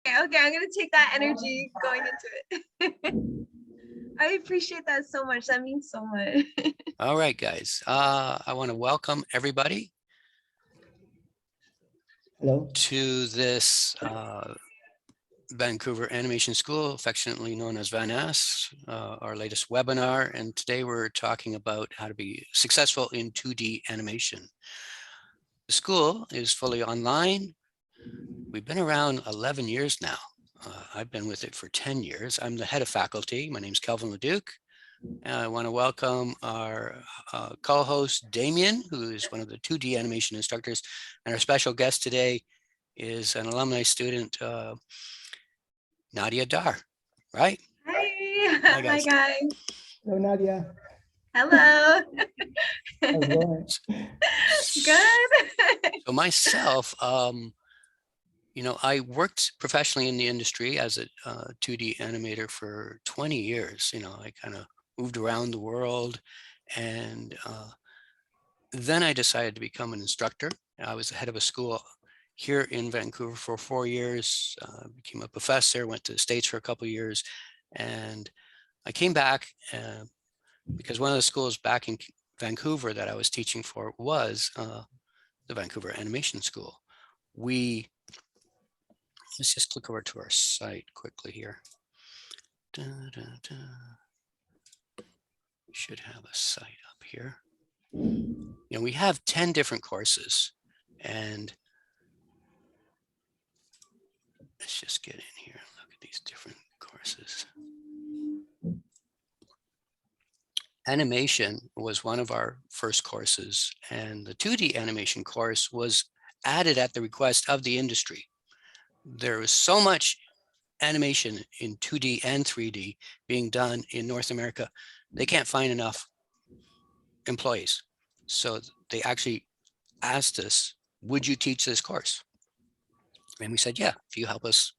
Okay, I'm gonna take that energy going into it. I appreciate that so much. That means so much. All right, guys. I want to welcome everybody Hello. to this Vancouver Animation School, affectionately known as VANAS, our latest webinar. And today we're talking about how to be successful in 2D animation. The school is fully online. We've been around 11 years now. I've been with it for 10 years. I'm the head of faculty. My name is Kelvin Leduc. And I want to welcome our co-host, Damian, who is one of the 2D animation instructors. And our special guest today is an alumni student, Nadia Dar, right? Hi. Hi, guys. Hi, guys. Hello, Nadia. Hello. How's it going? Good. So myself, you know, I worked professionally in the industry as a 2D animator for 20 years. You know, I kind of moved around the world, and then I decided to become an instructor. I was the head of a school here in Vancouver for 4 years, became a professor, went to the States for a couple of years, and I came back because one of the schools back in Vancouver that I was teaching for was the Vancouver Animation School. Let's just click over to our site quickly here. Should have a site up here. You know, we have 10 different courses, and let's just get in here and look at these different courses. Animation was one of our first courses, and the 2D animation course was added at the request of the industry. There was so much animation in 2D and 3D being done in North America, they can't find enough employees. So they actually asked us, would you teach this course? And we said, yeah, if you help us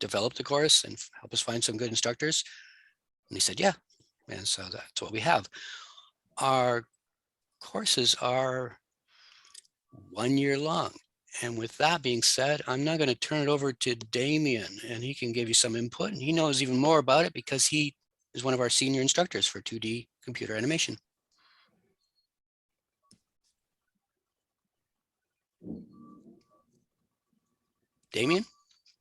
develop the course and help us find some good instructors. And they said, yeah. And so that's what we have. Our courses are 1 year long. And with that being said, I'm now going to turn it over to Damian, and he can give you some input. And he knows even more about it because he is one of our senior instructors for 2D computer animation. Damian?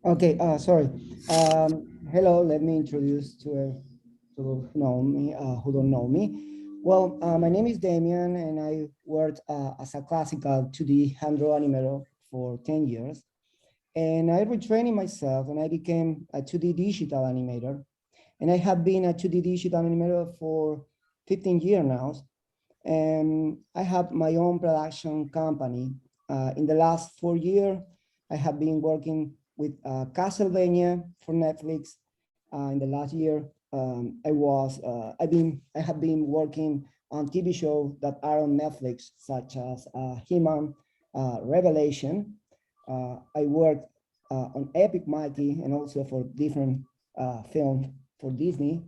Okay, sorry. Hello, let me introduce to who know me, who don't know me. Well, my name is Damian, and I worked as a classical 2D hand-draw animator for 10 years. And I retraining myself, and I became a 2D digital animator. And I have been a 2D digital animator for 15 years now. And I have my own production company. In the last 4 years, I have been working with Castlevania for Netflix. In the last year, I have been working on TV shows that are on Netflix, such as He-Man, Revelation. I worked on Epic Mighty and also for different films for Disney.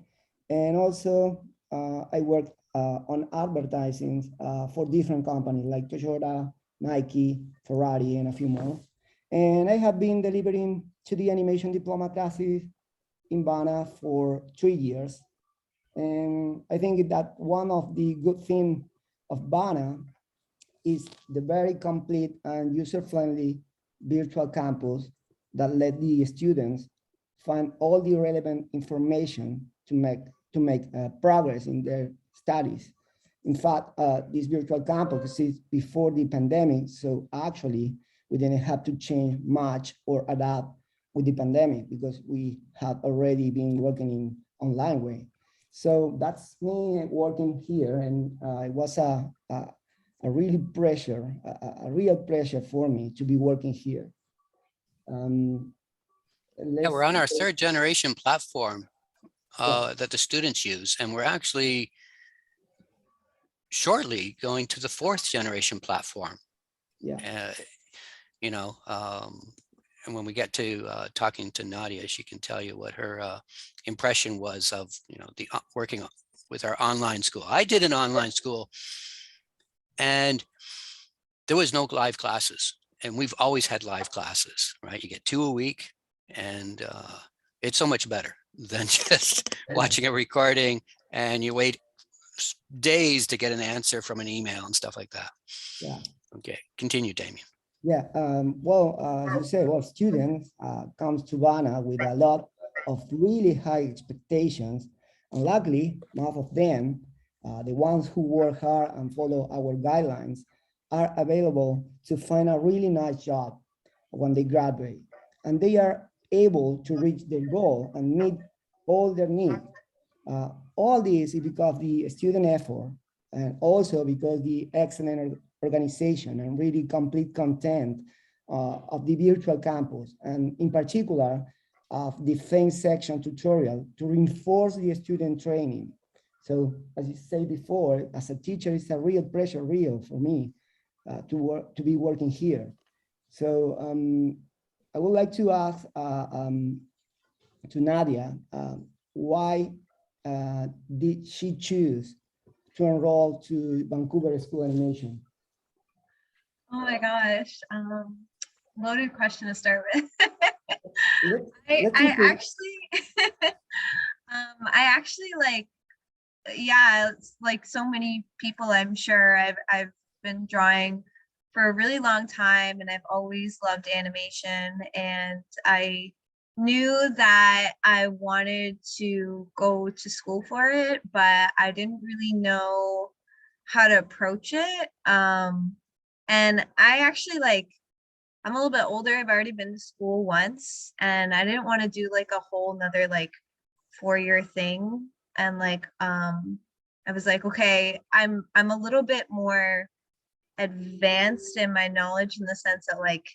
And also I worked on advertising for different companies like Toyota, Nike, Ferrari, and a few more. And I have been delivering 2D animation diploma classes in VANAS for 3 years. And I think that one of the good things of VANAS is the very complete and user-friendly virtual campus that let the students find all the relevant information to make progress in their studies. In fact, this virtual campus is before the pandemic, so actually we didn't have to change much or adapt with the pandemic because we had already been working in online way. So that's me working here, and it was a real pressure for me to be working here. Yeah, we're on our 3rd generation platform that the students use, and we're actually shortly going to the 4th generation platform. Yeah. You know, and when we get to talking to Nadia, she can tell you what her impression was of, you know, the working with our online school. I did an online school, and there was no live classes, and we've always had live classes, right? You get 2 a week, And it's so much better than just watching a recording and you wait days to get an answer from an email and stuff like that. Yeah. Okay, continue, Damian. Yeah, well, as you say, well, students comes to VANA with a lot of really high expectations, and luckily, most of them, the ones who work hard and follow our guidelines, are available to find a really nice job when they graduate, and they are able to reach their goal and meet all their needs. All this is because of the student effort, and also because the excellent organization and really complete content of the virtual campus, and in particular of the Think section tutorial to reinforce the student training. So as you say before, as a teacher, it's a real pleasure, real for me to be working here. So I would like to ask to Nadia, why did she choose to enroll to Vancouver School of Animation? Oh my gosh. Loaded question to start with. Let's I actually, I actually like, yeah, it's like so many people, I'm sure I've been drawing for a really long time, and I've always loved animation, and I knew that I wanted to go to school for it, but I didn't really know how to approach it. And I actually like, I'm a little bit older. I've already been to school once, and I didn't want to do like a whole nother like 4-year thing. And like, I was like, okay, I'm a little bit more advanced in my knowledge, in the sense that like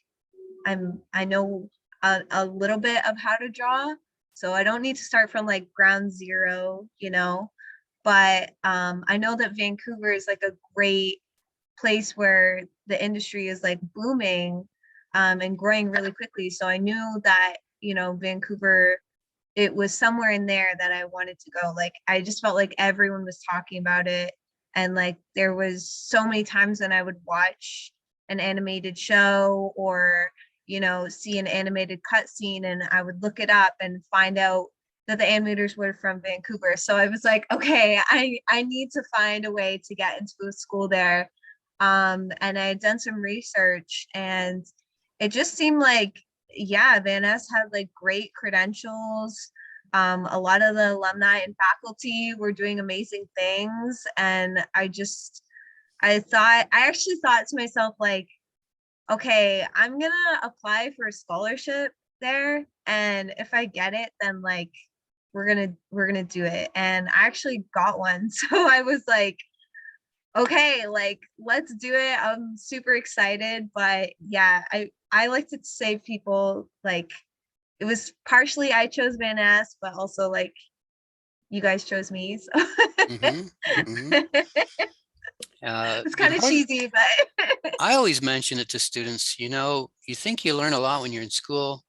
I know a little bit of how to draw, so I don't need to start from like ground zero, you know. But I know that Vancouver is like a great place where the industry is like booming and growing really quickly. So I knew that, you know, Vancouver, it was somewhere in there that I wanted to go. Like, I just felt like everyone was talking about it. And like, there was so many times when I would watch an animated show, or, you know, see an animated cutscene, and I would look it up and find out that the animators were from Vancouver. So I was like, okay, I need to find a way to get into a school there. And I had done some research, and it just seemed like, yeah, VANAS had like great credentials. A lot of the alumni and faculty were doing amazing things. And I actually thought to myself, like, okay, I'm gonna apply for a scholarship there. And if I get it, then like, we're gonna do it. And I actually got one. So I was like, okay, like, let's do it. I'm super excited. But yeah, I like to say people, like, it was partially I chose VANAS, but also like you guys chose me. So it's kind of cheesy, but I always mention it to students, you know, you think you learn a lot when you're in school,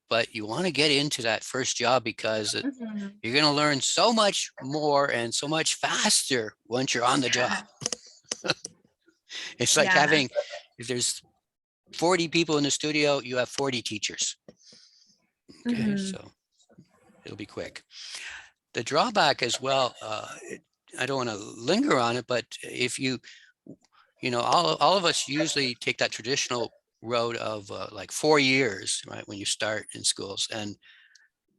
but you want to get into that first job, because you're going to learn so much more and so much faster once you're on the job. It's like having, if there's 40 people in the studio, you have 40 teachers. Okay, so it'll be quick. The drawback as well, I don't want to linger on it, but if you know, all of us usually take that traditional road of like 4 years, right, when you start in schools, and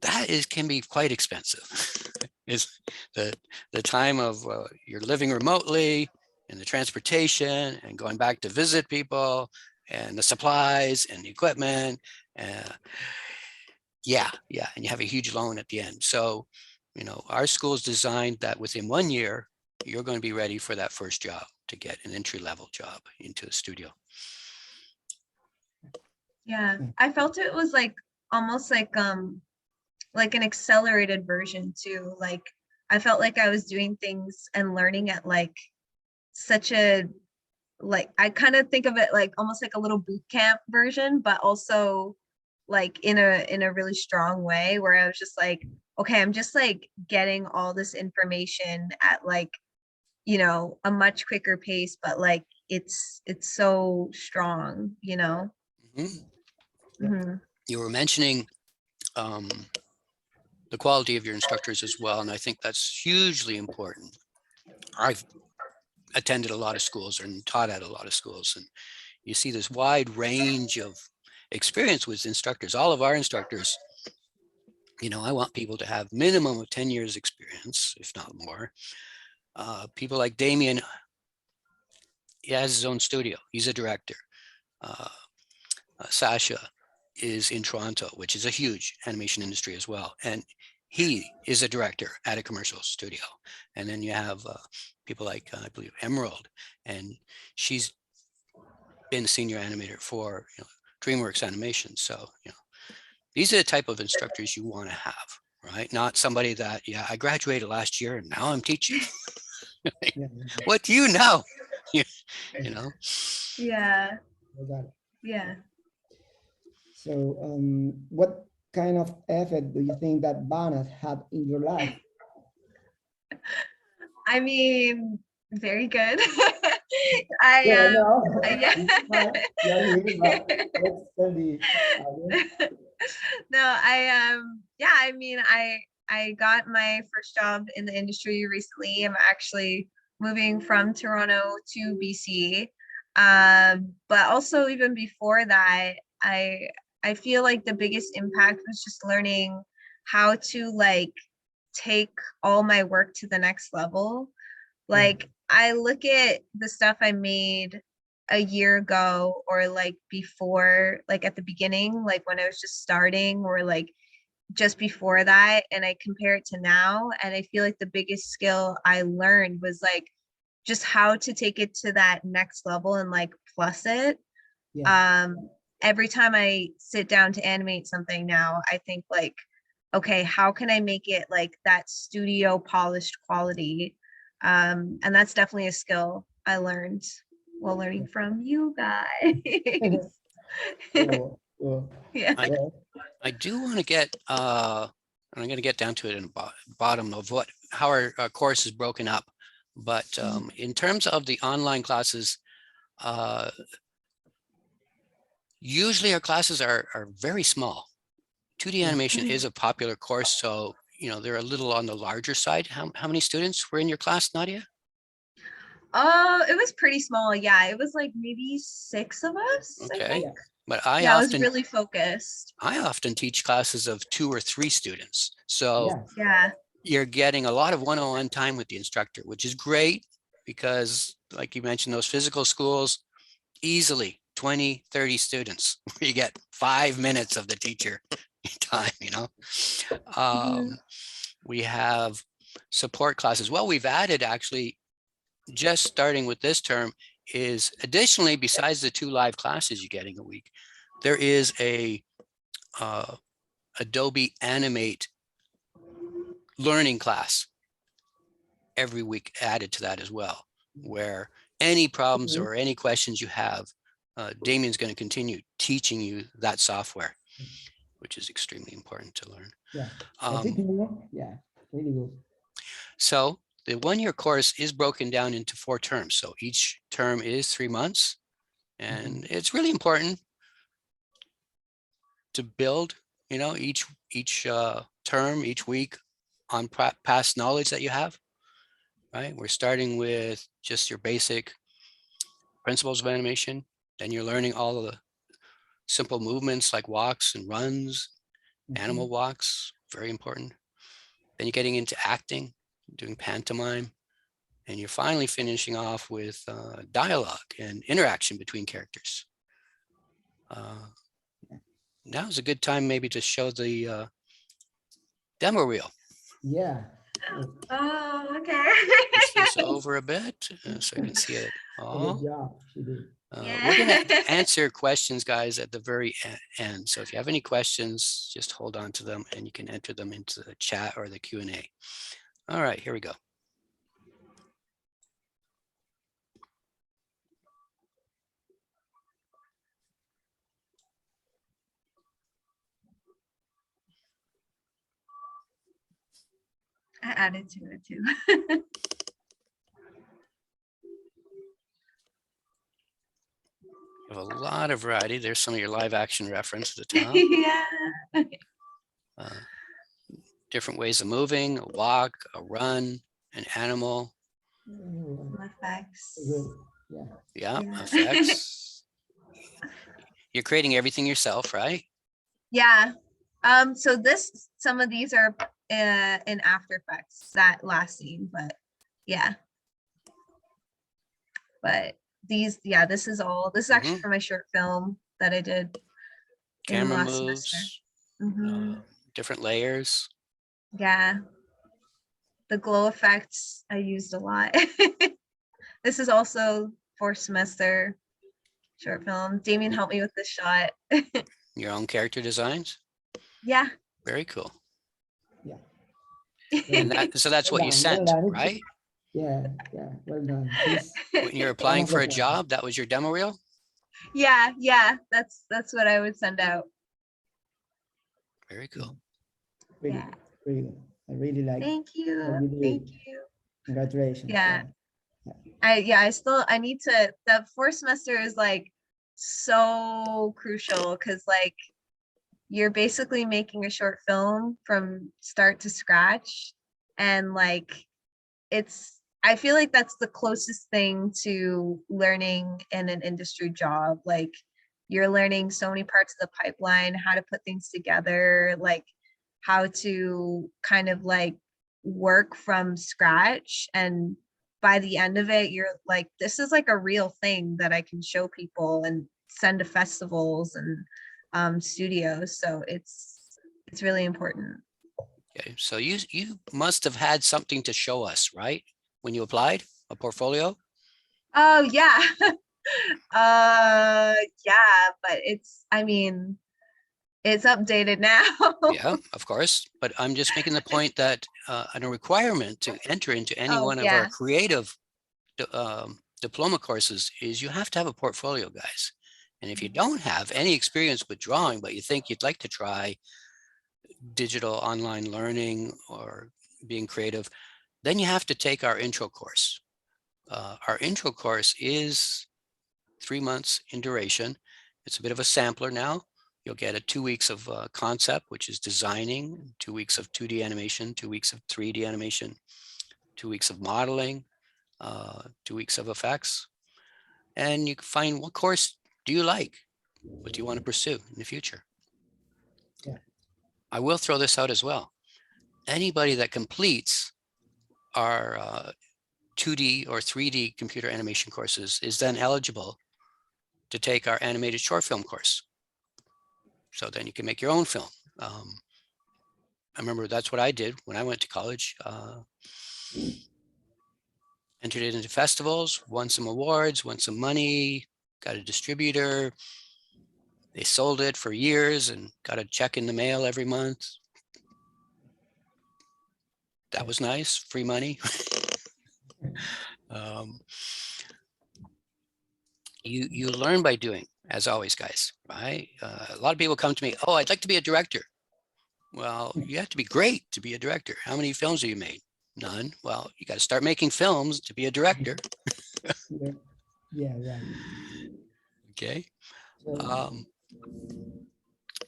that can be quite expensive. It's the time of you're living remotely, and the transportation, and going back to visit people, and the supplies and the equipment. Yeah, and you have a huge loan at the end. So, you know, our school is designed that within 1 year, you're going to be ready for that first job, to get an entry-level job into a studio. Yeah, I felt it was like almost like an accelerated version too. Like, I felt like I was doing things and learning at like such a, like, I kind of think of it like almost like a little boot camp version, but also like in a really strong way, where I was just like, okay, I'm just like getting all this information at like, you know, a much quicker pace, but like it's so strong, you know. You were mentioning the quality of your instructors as well. And I think that's hugely important. I've attended a lot of schools and taught at a lot of schools, and you see this wide range of experience with instructors. All of our instructors, you know, I want people to have minimum of 10 years experience, if not more. People like Damian, he has his own studio. He's a director. Sasha is in Toronto, which is a huge animation industry as well. And he is a director at a commercial studio. And then you have people like, I believe, Emerald, and she's been a senior animator for, you know, DreamWorks Animation. So, you know, these are the type of instructors you want to have, right? Not somebody that, yeah, I graduated last year and now I'm teaching. Yeah, What do you know? You know? Yeah. I got it. Yeah. So what kind of effect do you think that VANAS had in your life? I mean, very good. Yeah, no, yeah. yeah, let's tell the audience. No, yeah, I mean, I got my first job in the industry recently. I'm actually moving from Toronto to BC. But also even before that, I feel like the biggest impact was just learning how to like take all my work to the next level. Like I look at the stuff I made a year ago or like before, like at the beginning, like when I was just starting or like just before that, and I compare it to now, and I feel like the biggest skill I learned was like just how to take it to that next level and like plus it. Yeah, Every time I sit down to animate something now, I think like, okay, how can I make it like that studio polished quality? And that's definitely a skill I learned while learning from you guys. cool, cool. Yeah. Yeah, I do want to get, and I'm going to get down to it in the bottom of how our course is broken up. But in terms of the online classes, usually our classes are very small. 2D animation is a popular course, so you know they're a little on the larger side. How many students were in your class, Nadia? Oh, it was pretty small. Yeah, it was like maybe 6 of us, I Okay, think. yeah, but Yeah, it was really focused. I often teach classes of 2 or 3 students. So yeah, Yeah. you're getting a lot of one-on-one time with the instructor, which is great because, like you mentioned, those physical schools, easily 20, 30 students, where you get 5 minutes of the teacher time, you know. We have support classes. Well, we've added actually, just starting with this term, is additionally, besides the 2 live classes you're getting a week, there is a Adobe Animate learning class every week added to that as well, where any problems or any questions you have, Damian's going to continue teaching you that software, which is extremely important to learn. yeah. I think more, yeah, really good. So the one-year course is broken down into 4 terms. So each term is 3 months, and it's really important to build, you know, each term, each week on past knowledge that you have, right? We're starting with just your basic principles of animation. Then you're learning all of the simple movements like walks and runs, animal walks, very important. Then you're getting into acting, doing pantomime, and you're finally finishing off with dialogue and interaction between characters. Now's a good time maybe to show the demo reel. Yeah. Oh, okay. Push this over a bit so you can see it all. Good job, she did. We're going to answer questions, guys, at the very end. So if you have any questions, just hold on to them and you can enter them into the chat or the Q&A. All right, here we go. I added to it too. You have a lot of variety. There's some of your live action reference at the top. Yeah. different ways of moving, a walk, a run, an animal. Effects. Good. Yeah. Yeah, Yeah. effects. You're creating everything yourself, right? Yeah. So some of these are in After Effects, that last scene, but yeah. But these, yeah, this is actually for my short film that I did in Camera last semester. moves, Mhm. different layers. Yeah. The glow effects I used a lot. This is also fourth semester short film. Damian helped me with this shot. Your own character designs. Yeah. Very cool. Yeah. And so that's what you Well sent, done. right? Yeah, yeah, well done. He's When you're one applying of the for a best. job, that was your demo reel? Yeah. That's what I would send out. Very cool. Pretty Yeah. good, pretty good. I really like Thank what you you. did. Thank you. Congratulations. Yeah. I need to, the fourth semester is like so crucial because like you're basically making a short film from start to scratch. And like I feel like that's the closest thing to learning in an industry job. Like you're learning so many parts of the pipeline, how to put things together, like how to kind of like work from scratch. And by the end of it, you're like, this is like a real thing that I can show people and send to festivals and studios. So it's really important. Okay, so you must have had something to show us, right? When you applied, a portfolio? Oh yeah. Yeah, but I mean, it's updated now. Yeah, of course. But I'm just making the point that a requirement to enter into any Oh one of our yeah. creative diploma courses is you have to have a portfolio, guys. And if you don't have any experience with drawing, but you think you'd like to try digital online learning or being creative, then you have to take our intro course. Our intro course is 3 months in duration. It's a bit of a sampler now. You'll get 2 weeks of concept, which is designing, 2 weeks of 2D animation, 2 weeks of 3D animation, 2 weeks of modeling, 2 weeks of effects. And you can find what course do you like? What do you want to pursue in the future? Yeah. I will throw this out as well. Anybody that completes our 2D or 3D computer animation courses is then eligible to take our animated short film course. So then you can make your own film. I remember that's what I did when I went to college. Entered it into festivals, won some awards, won some money, got a distributor. They sold it for years and got a check in the mail every month. That was nice, free money. You learn by doing, as always, guys, right? A lot of people come to me, oh, I'd like to be a director. Well, you have to be great to be a director. How many films have you made? None. Well, you got to start making films to be a director. Yeah, yeah, right. Okay. So,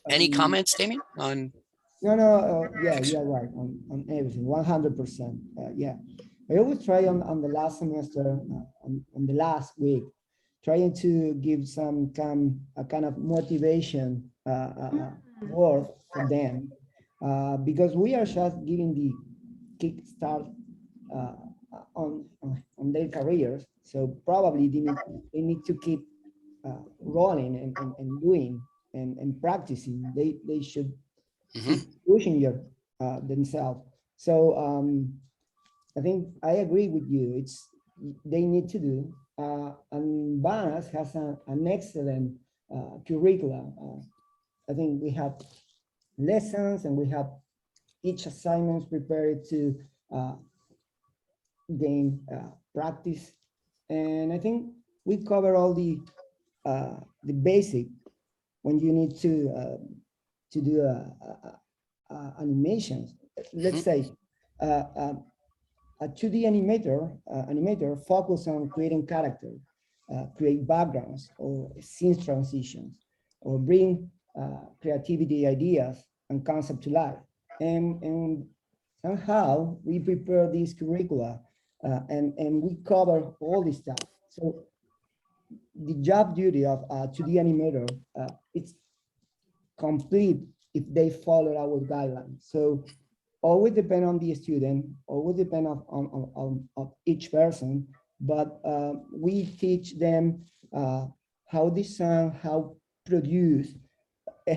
Any comments, Damian, on? no, yeah, you're right on everything, 100%. Yeah, I always try on the last semester, on the last week, trying to give some kind of motivation word for them, because we are just giving the kickstart on their careers. So probably they need to keep rolling and doing and practicing. They should keep pushing themselves. So I think I agree with you. They need to do. And VANAS has an excellent curriculum. I think we have lessons and we have each assignments prepared to gain practice. And I think we cover all the basic when you need to do animations. Let's say a 2D animator focus on creating character, create backgrounds or scenes transitions, or bring creativity ideas and concept to life. And somehow we prepare these curricula and we cover all this stuff. So the job duty of 2D animator, it's complete if they follow our guidelines. So always depend on the student, always depend on each person, but we teach them how design, how produce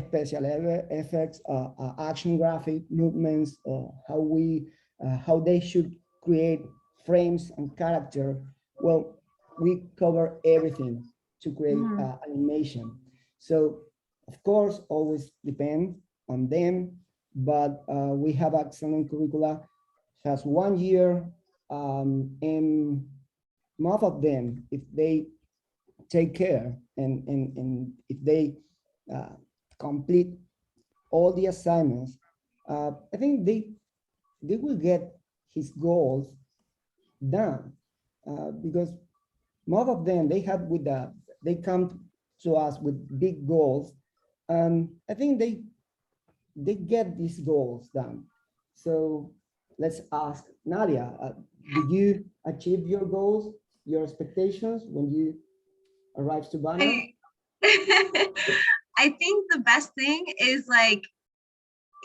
special effects, action graphic movements, how they should create frames and character. Well, we cover everything to create animation. So of course, always depend on them, but we have excellent curricula, just 1 year, and most of them, if they take care and if they complete all the assignments, I think they will get his goals done, because most of them they come to us with big goals, and I think they get these goals done. So let's ask Nadia, did you achieve your goals, your expectations when you arrived to VANAS? I think the best thing is like,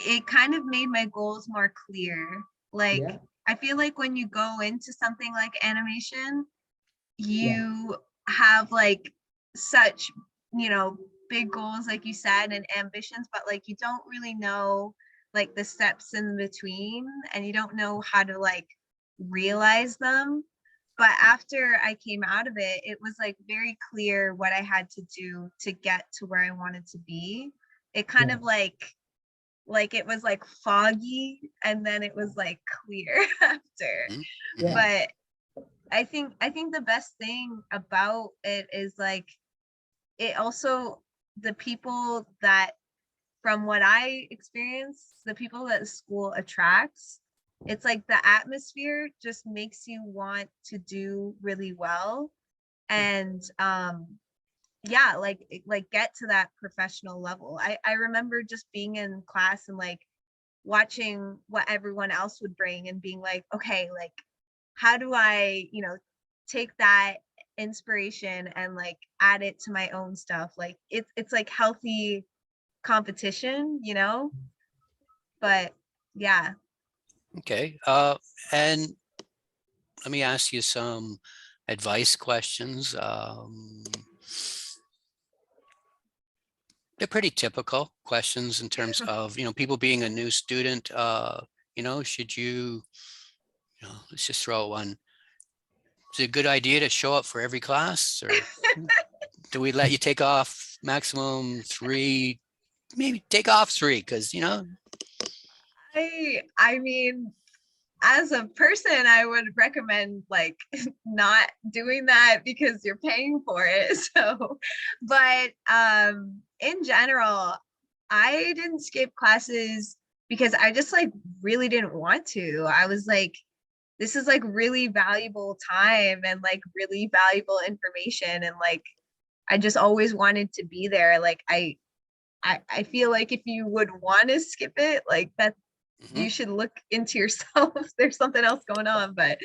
it kind of made my goals more clear. Like, Yeah. I feel like when you go into something like animation, Yeah. you have like such, big goals, like you said, and ambitions, but like you don't really know like the steps in between, and you don't know how to like realize them. But after I came out of it, it was like very clear what I had to do to get to where I wanted to be. It kind Yeah. of like it was like foggy, and then it was like clear after. Mhm. Yeah. But I think the best thing about it is like, it also, the people that, from what I experienced, the people that school attracts, it's like the atmosphere just makes you want to do really well. And yeah, like get to that professional level. I remember just being in class and like watching what everyone else would bring and being like, okay, like how do I, take that inspiration and like add it to my own stuff? Like it's like healthy competition, but yeah. Okay. And let me ask you some advice questions. They're pretty typical questions in terms of, people being a new student. Should let's just throw one. Is it a good idea to show up for every class, or do we let you take off maximum 3, maybe take off 3? Because, I mean, as a person, I would recommend like not doing that because you're paying for it. So, but in general, I didn't skip classes because I just like really didn't want to. I was like, this is like really valuable time and like really valuable information, and like I just always wanted to be there. Like I feel like if you would want to skip it, like that, you should look into yourself. There's something else going on. But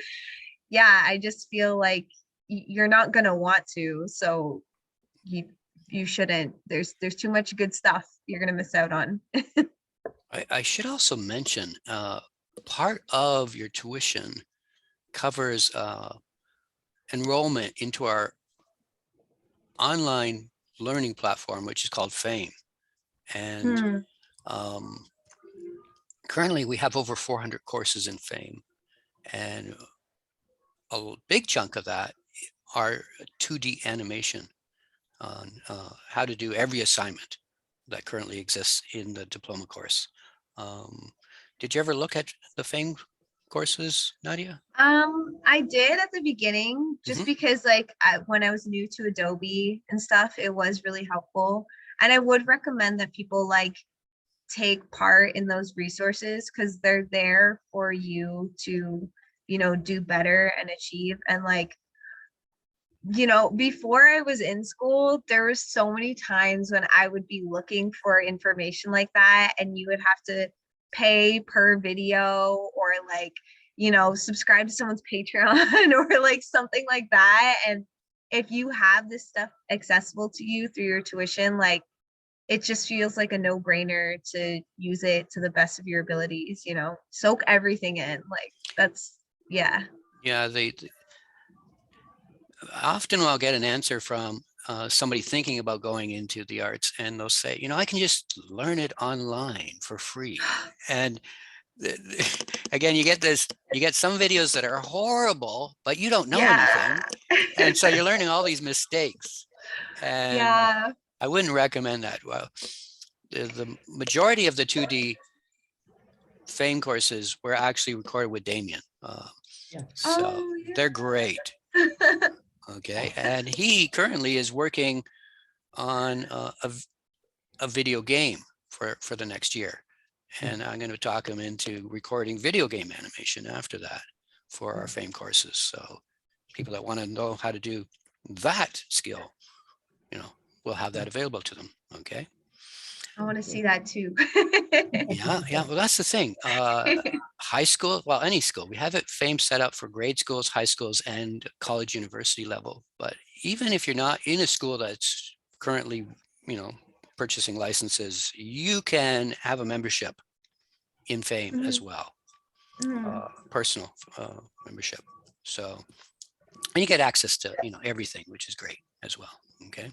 yeah, I just feel like you're not gonna want to, so you shouldn't. There's too much good stuff you're gonna miss out on. I should also mention, part of your tuition covers enrollment into our online learning platform, which is called FAME. And currently we have over 400 courses in FAME. And a big chunk of that are 2D animation on how to do every assignment that currently exists in the diploma course. Did you ever look at the FAME courses, Nadia? I did at the beginning, just because like when I was new to Adobe and stuff, it was really helpful. And I would recommend that people like take part in those resources because they're there for you to, do better and achieve. And like you know, before I was in school, there were so many times when I would be looking for information like that, and you would have to pay per video or like, you know, subscribe to someone's Patreon or like something like that. And if you have this stuff accessible to you through your tuition, like it just feels like a no-brainer to use it to the best of your abilities, you know, soak everything in. Like that's, yeah. Yeah, often I'll get an answer from somebody thinking about going into the arts, and they'll say, you know, I can just learn it online for free. And again, you get some videos that are horrible, but you don't know Yeah. anything. And so you're learning all these mistakes. And Yeah. I wouldn't recommend that. Well, the majority of the 2D FAME courses were actually recorded with Damian. Yeah. So Oh, they're great. yeah. Okay. And he currently is working on a video game for the next year. And I'm going to talk him into recording video game animation after that for our FAME courses. So people that want to know how to do that skill, you know, we'll have that available to them. Okay. I want to see that too. Yeah. Yeah. Well, that's the thing. High school, well, any school, we have it FAME set up for grade schools, high schools, and college university level. But even if you're not in a school that's currently, you know, purchasing licenses, you can have a membership in FAME as Mhm, well, mhm. personal membership. So, and you get access to, you know, everything, which is great as well. Okay.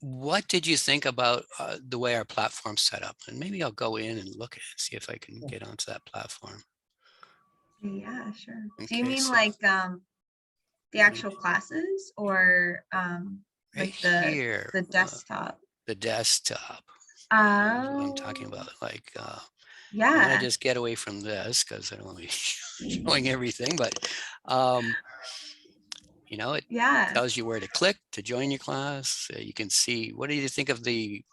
What did you think about the way our platform's set up? And maybe I'll go in and look at it, see if I can get onto that platform. Yeah, sure. Do you Okay, mean so like the actual classes or right like here, the desktop? the desktop. That's what I'm talking Oh, about. Like, I'm gonna yeah. just get away from this because I don't want to be showing everything, but you know, it Yeah. tells you where to click to join your class. You can see, what do you think of the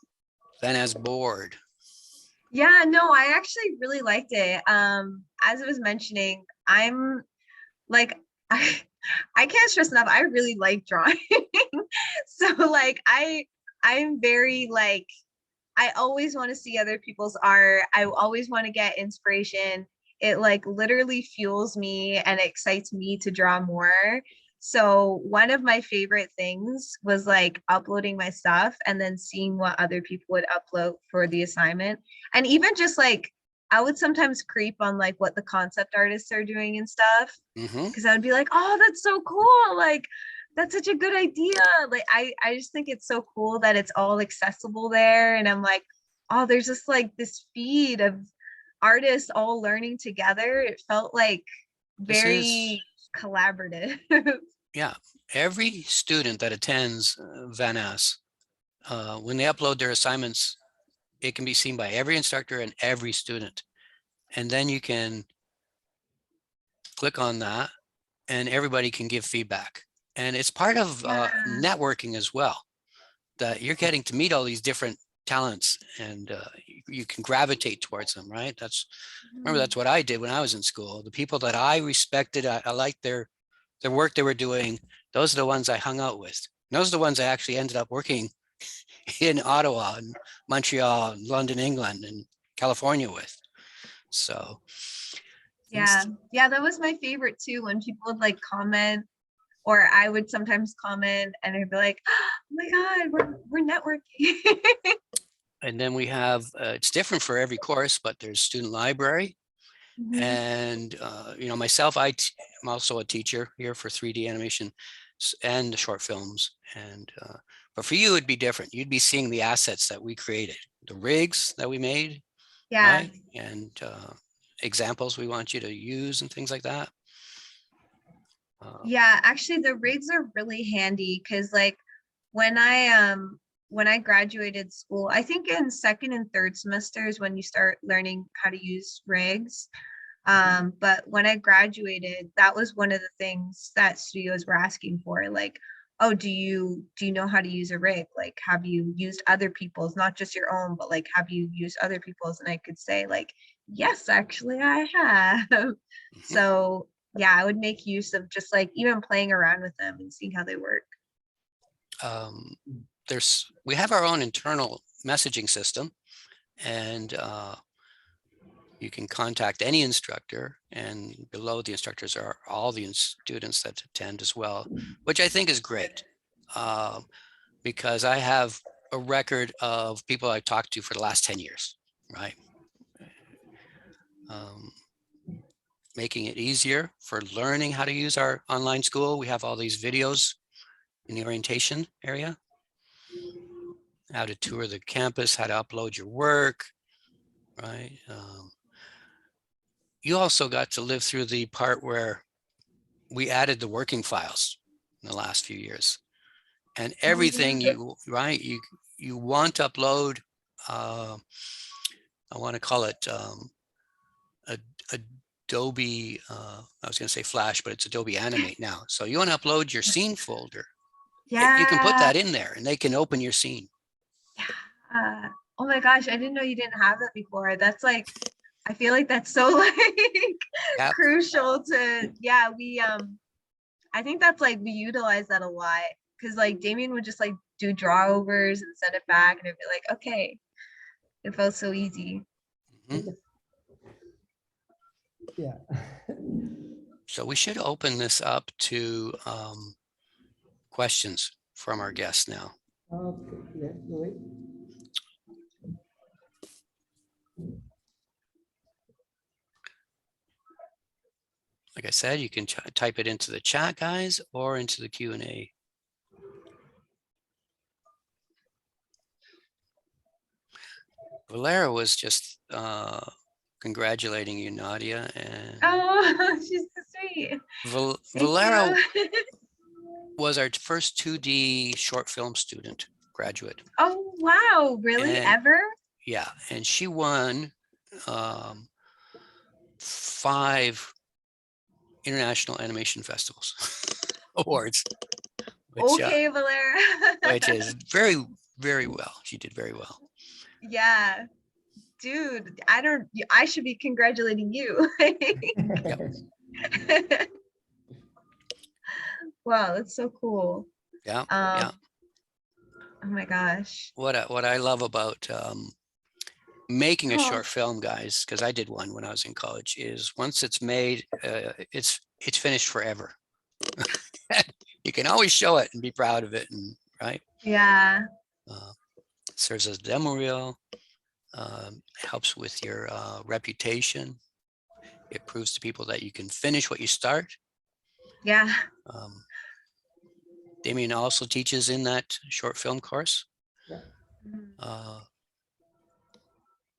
VANAS board? Yeah, no, I actually really liked it. As I was mentioning, I'm like I I can't stress enough. I really like drawing. So like I'm very like I always want to see other people's art. I always want to get inspiration. It like literally fuels me and excites me to draw more. So one of my favorite things was like uploading my stuff and then seeing what other people would upload for the assignment. And even just like I would sometimes creep on like what the concept artists are doing and stuff Mm-hmm. because I would be like, oh, that's so cool. Like that's such a good idea. Like I just think it's so cool that it's all accessible there. And I'm like, oh, there's just like this feed of artists all learning together. It felt like This is, very collaborative. yeah, every student that attends VANAS, when they upload their assignments, it can be seen by every instructor and every student. And then you can click on that and everybody can give feedback. And it's part of Yeah. networking as well, that you're getting to meet all these different talents and you can gravitate towards them, right? Remember, Mhm. that's what I did when I was in school. The people that I respected, I liked their work they were doing. Those are the ones I hung out with. And those are the ones I actually ended up working in Ottawa and Montreal and London, England and California with. So Yeah. Yeah, that was my favorite too when people would like comment or I would sometimes comment and I'd be like, oh my God, we're networking. and then we have, it's different for every course, but there's student library. Mhm. And, you know, myself, I'm also a teacher here for 3D animation and the short films. And, but for you, it'd be different. You'd be seeing the assets that we created, the rigs that we made, Yeah. right? And examples we want you to use and things like that. Yeah, actually the rigs are really handy because like when I graduated school, I think in second and third semesters when you start learning how to use rigs. But when I graduated, that was one of the things that studios were asking for, like, oh, do you know how to use a rig? Like, have you used other people's, not just your own, but like have you used other people's? And I could say, like, yes, actually I have. Mhm. So yeah, I would make use of just like even playing around with them and seeing how they work. We have our own internal messaging system, and you can contact any instructor, and below the instructors are all the students that attend as well, which I think is great, because I have a record of people I talked to for the last 10 years, right? Making it easier for learning how to use our online school. We have all these videos in the orientation area, how to tour the campus, how to upload your work, right? You also got to live through the part where we added the working files in the last few years, and everything you want to upload, I want to call it Adobe, I was going to say Flash, but it's Adobe Animate now. So you want to upload your scene folder. Yeah. You can put that in there and they can open your scene. Yeah. Oh my gosh, I didn't know you didn't have that before. That's like, I feel like that's so like Yep. crucial to, yeah, I think that's like, we utilize that a lot because like Damian would just like do drawovers and send it back and it'd be like, okay, it felt so easy. Mm-hmm. Yeah. So we should open this up to questions from our guests now. Okay, let's do it. Like I said, you can type it into the chat, guys, or into the Q&A. Valera was just congratulating you, Nadia. And Oh, she's so sweet. Valera was our first 2D short film student graduate. Oh, wow. Really? And, ever? Yeah. And she won 5 international animation festivals awards, which, Okay, Valera. which is very, very well. She did very well. Yeah. Dude, I should be congratulating you. Yep. Wow, that's so cool. Yeah. Oh my gosh. What I love about making a Oh. short film, guys, because I did one when I was in college, is once it's made, it's finished forever. You can always show it and be proud of it, and right? Yeah. Serves as a demo reel. Helps with your reputation. It proves to people that you can finish what you start. Yeah. Damian also teaches in that short film course.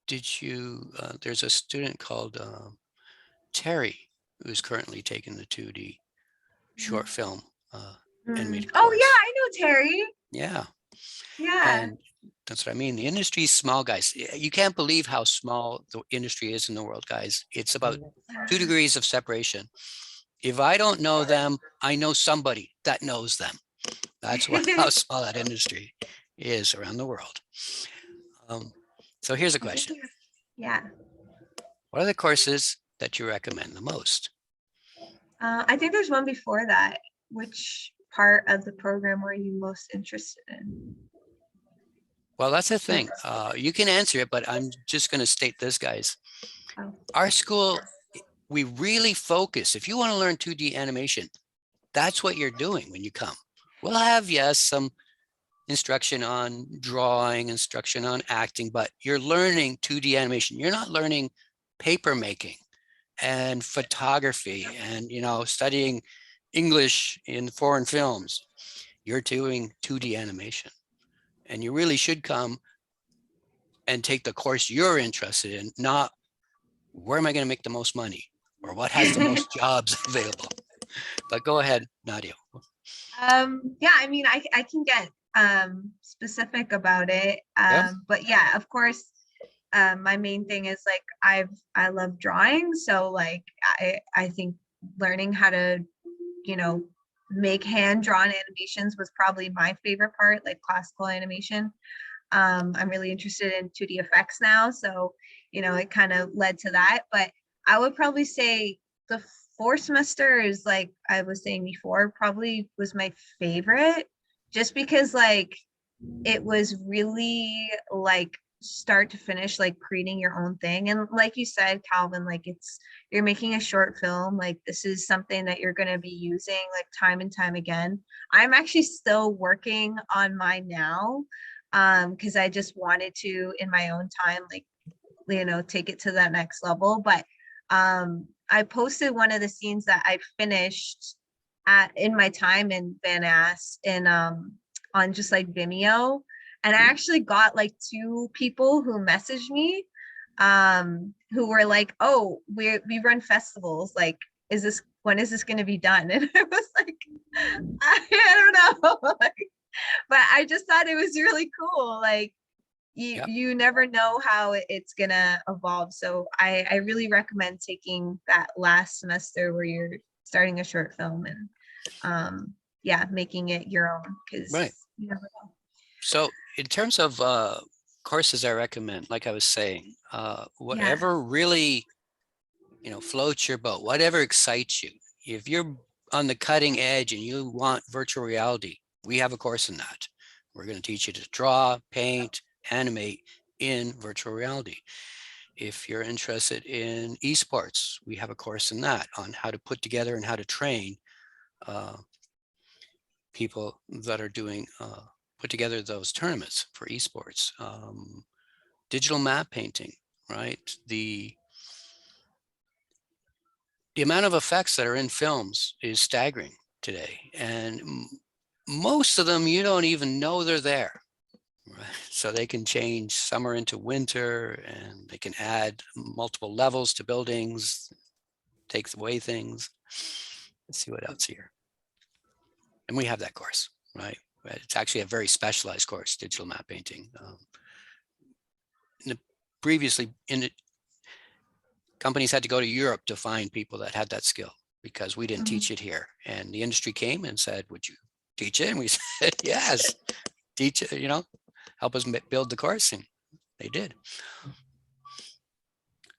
Did you, there's a student called Terry, who's currently taking the 2D short film animated Oh course. yeah, I know Terry. Yeah. Yeah. And that's what I mean. The industry is small, guys. You can't believe how small the industry is in the world, guys. It's about 2 degrees of separation. If I don't know them, I know somebody that knows them. That's how small that industry is around the world. So here's a question. Yeah. What are the courses that you recommend the most? I think there's one before that. Which part of the program were you most interested in? Well, that's the thing. You can answer it, but I'm just going to state this, guys. Oh. Our school, we really focus. If you want to learn 2D animation, that's what you're doing when you come. We'll have, yes, some instruction on drawing, instruction on acting, but you're learning 2D animation. You're not learning paper making and photography and, you know, studying English in foreign films. You're doing 2D animation, and you really should come and take the course you're interested in, not where am I going to make the most money or what has the most jobs available. But go ahead, Nadia. Yeah, I mean, I can get specific about it. Yeah. But yeah, of course, my main thing is like I love drawing, so like I think learning how to, you know, make hand-drawn animations was probably my favorite part, like classical animation. I'm really interested in 2D effects now, so you know, it kind of led to that. But I would probably say the fourth semester is, like I was saying before, probably was my favorite, just because like it was really like start to finish, like creating your own thing. And like you said, Calvin, like you're making a short film, like this is something that you're going to be using like time and time again. I'm actually still working on mine now, because I just wanted to, in my own time, like, you know, take it to that next level. But I posted one of the scenes that I finished in my time in VANAS in on just like Vimeo. And I actually got like 2 people who messaged me, who were like, oh, we run festivals, like when is this going to be done? And I was like, I don't know. Like, but I just thought it was really cool. Like Yep. you never know how it's gonna evolve. So I really recommend taking that last semester where you're starting a short film and yeah, making it your own, because Right. you never know. So in terms of courses I recommend, like I was saying, Yeah. whatever really, floats your boat, whatever excites you. If you're on the cutting edge and you want virtual reality, we have a course in that. We're going to teach you to draw, paint, animate in virtual reality. If you're interested in esports, we have a course in that on how to put together and how to train people that are doing put together those tournaments for esports. Digital map painting, right? The amount of effects that are in films is staggering today, and most of them you don't even know they're there. Right? So they can change summer into winter, and they can add multiple levels to buildings, take away things. Let's see what else here. And we have that course, right? It's actually a very specialized course, digital map painting. Previously, companies had to go to Europe to find people that had that skill because we didn't teach it here. And the industry came and said, would you teach it? And we said, yes, teach it, help us build the course. And they did.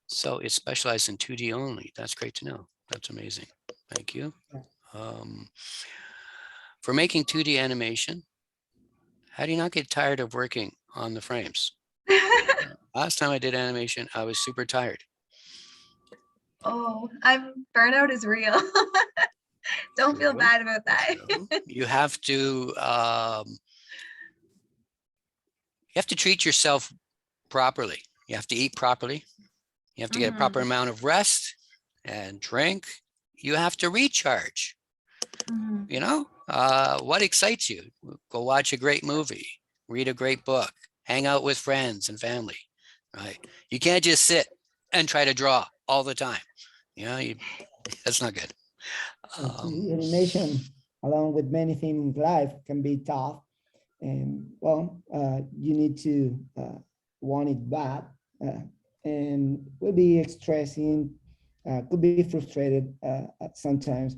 So it's specialized in 2D only. That's great to know. That's amazing. Thank you. For making 2D animation, how do you not get tired of working on the frames? Last time I did animation, I was super tired. Oh, burnout is real. Don't feel bad about that. You have to treat yourself properly. You have to eat properly. You have to get a proper amount of rest and drink. You have to recharge. What excites you? Go watch a great movie, read a great book, hang out with friends and family, right? You can't just sit and try to draw all the time. That's not good. Animation, along with many things in life, can be tough. And well, you need to want it bad, and will be stressing, could be frustrated at sometimes.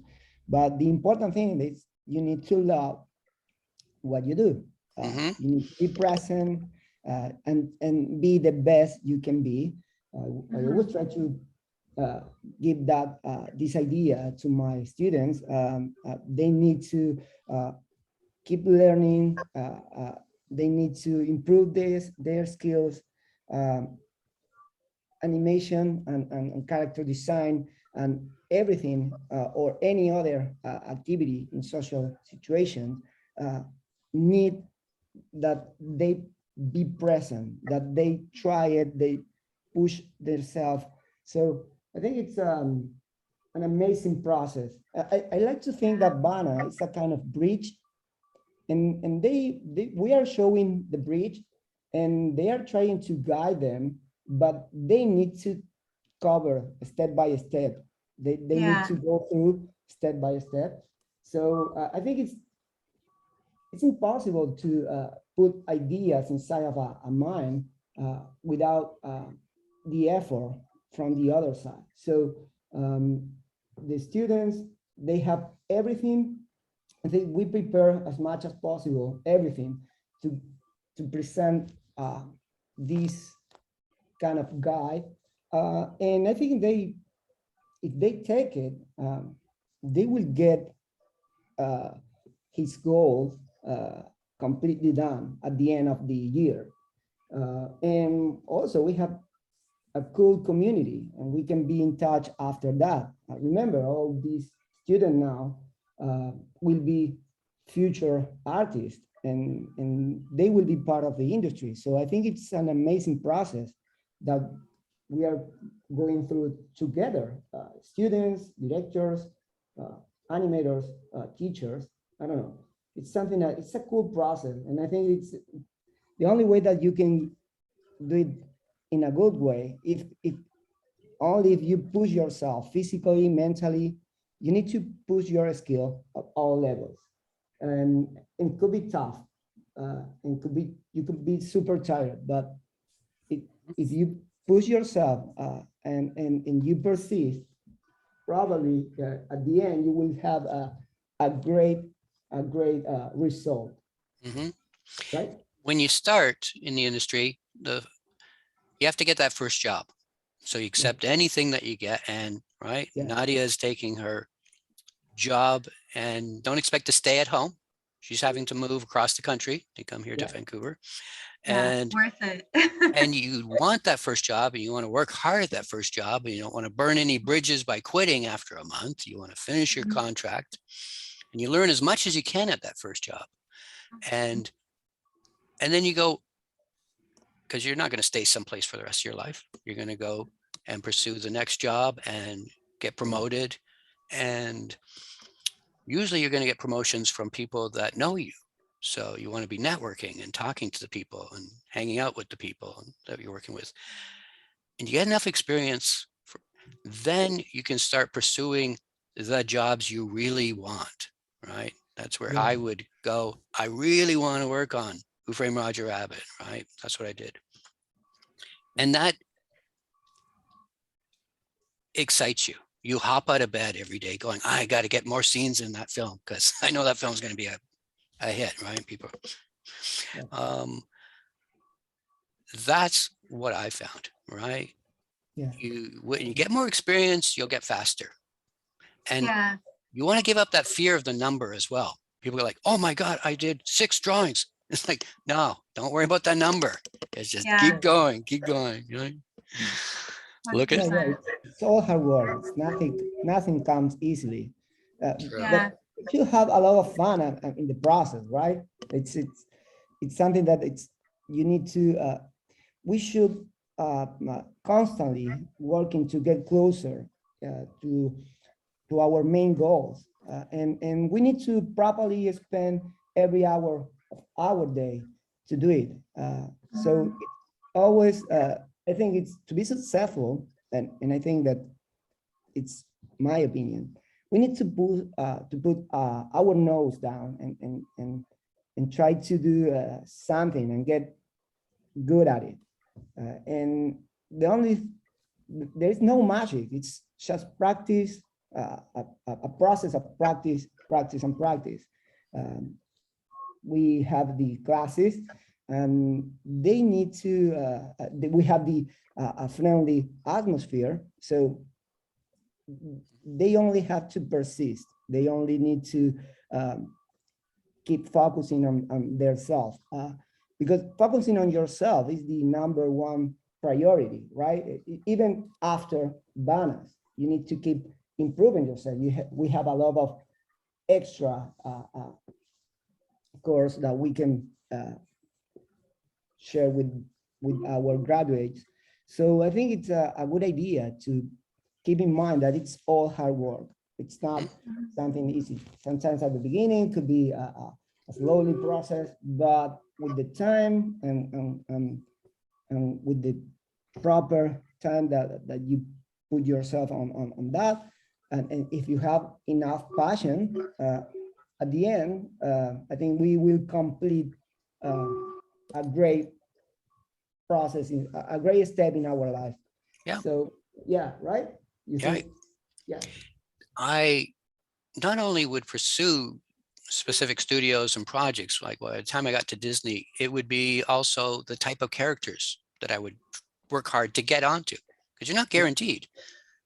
But the important thing is you need to love what you do. You need to be present and be the best you can be. I always try to give that this idea to my students. They need to keep learning. They need to improve their skills, animation and character design and everything, or any other activity in social situations, need that they be present, that they try it, they push themselves. So I think it's an amazing process. I like to think that VANA is a kind of bridge, and we are showing the bridge, and they are trying to guide them, but they need to cover step by step. They need to go through step by step. So I think it's impossible to put ideas inside of a mind without the effort from the other side. So the students, they have everything. I think we prepare as much as possible, everything to present this kind of guide. And I think they if they take it, they will get his goal completely done at the end of the year. And also we have a cool community and we can be in touch after that. Remember, all these students now will be future artists and they will be part of the industry. So I think it's an amazing process that we are going through together, students, directors, animators, teachers. I don't know. It's something that it's a cool process. And I think it's the only way that you can do it in a good way. If only if you push yourself physically, mentally, you need to push your skill at all levels. And it could be tough. And you could be super tired, but if you push yourself and you persist, probably at the end you will have a great result. Mm-hmm. Right? When you start in the industry, you have to get that first job. So you accept anything that you get, and right, Nadia is taking her job and don't expect to stay at home. She's having to move across the country to come here to Vancouver. And worth it. and you want that first job and you want to work hard at that first job, and you don't want to burn any bridges by quitting after a month. You want to finish your contract and you learn as much as you can at that first job. And then you go, because you're not going to stay someplace for the rest of your life. You're going to go and pursue the next job and get promoted. And usually you're going to get promotions from people that know you. So you want to be networking and talking to the people and hanging out with the people that you're working with. And you get enough experience, then you can start pursuing the jobs you really want, right? That's where I would go. I really want to work on Who Framed Roger Rabbit, right? That's what I did. And that excites you. You hop out of bed every day going, I got to get more scenes in that film because I know that film's going to be a hit, right? People. That's what I found, right? Yeah. When you get more experience, you'll get faster. And you want to give up that fear of the number as well. People are like, oh my God, I did 6 drawings. It's like, no, don't worry about that number. It's just keep going, you know? Look at it's all hard work. It's nothing comes easily. But you have a lot of fun in the process, right? It's something that you need to we should constantly working to get closer to our main goals, and we need to properly spend every hour of our day to do it. So always, I think it's to be successful, and I think that it's my opinion. We need to put our nose down and try to do something and get good at it. And there's no magic. It's just practice, a process of practice. We have the classes, and they need to. We have the a friendly atmosphere, so they only have to persist. They only need to keep focusing on themselves. Because focusing on yourself is the #1 priority, right? Even after VANAS, you need to keep improving yourself. We have a lot of extra course that we can share with our graduates. So I think it's a good idea to keep in mind that it's all hard work. It's not something easy. Sometimes at the beginning it could be a slowly process, but with the time and with the proper time that you put yourself on that, and if you have enough passion, at the end, I think we will complete a great process, a great step in our life. Yeah. So yeah, right? I not only would pursue specific studios and projects, like by the time I got to Disney, it would be also the type of characters that I would work hard to get onto, because you're not guaranteed.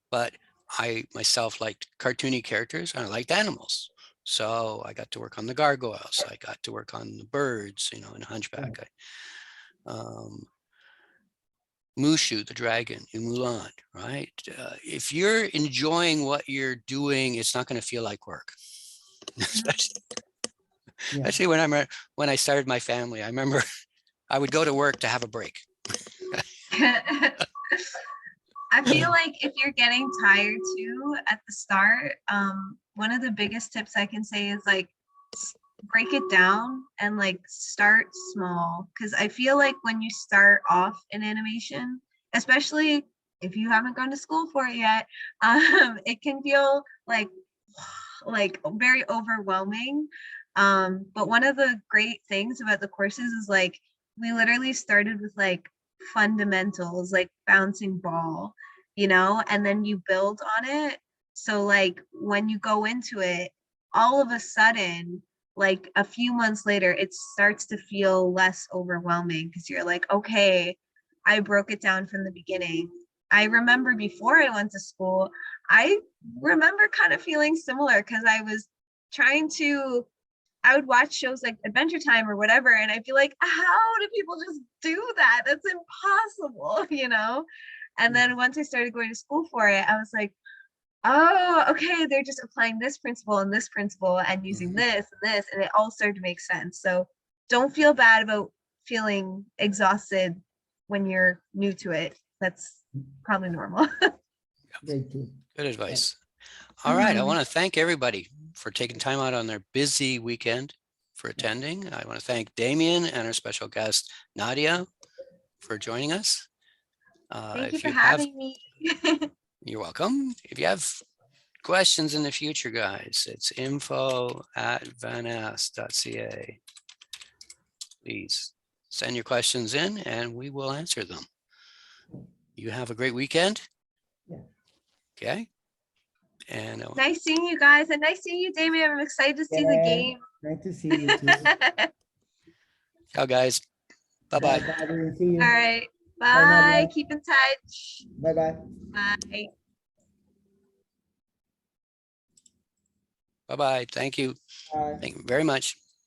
But I myself liked cartoony characters and I liked animals. So I got to work on the gargoyles. I got to work on the birds, you know, in Hunchback. Mushu, the dragon in Mulan, right? If you're enjoying what you're doing, it's not going to feel like work. Especially when I started my family. I remember I would go to work to have a break. I feel like if you're getting tired too at the start, one of the biggest tips I can say is like break it down and like start small. Because I feel like when you start off in animation, especially if you haven't gone to school for it yet, it can feel like very overwhelming. But one of the great things about the courses is like we literally started with like fundamentals, like bouncing ball, you know, and then you build on it. So like when you go into it, all of a sudden, like a few months later, it starts to feel less overwhelming because you're like, okay, I broke it down from the beginning. I remember before I went to school, I remember kind of feeling similar because I was trying to, I would watch shows like Adventure Time or whatever, and I'd be like, how do people just do that? That's impossible, you know? And then once I started going to school for it, I was like, oh, okay, they're just applying this principle and using this and this, and it all started to make sense. So don't feel bad about feeling exhausted when you're new to it. That's probably normal. Good advice. All right. I want to thank everybody for taking time out on their busy weekend for attending. I want to thank Damian and our special guest, Nadia, for joining us. Thank you for having me. You're welcome. If you have questions in the future, guys, it's info@vanas.ca. Please send your questions in and we will answer them. You have a great weekend. Okay. And Nice seeing you guys, and nice seeing you, Damian. I'm excited to see the game. Nice to see you too. Ciao, guys. Bye-bye. See you. All right. Bye. Keep in touch. Bye-bye. Bye. Bye-bye. Thank you. Bye. Thank you very much.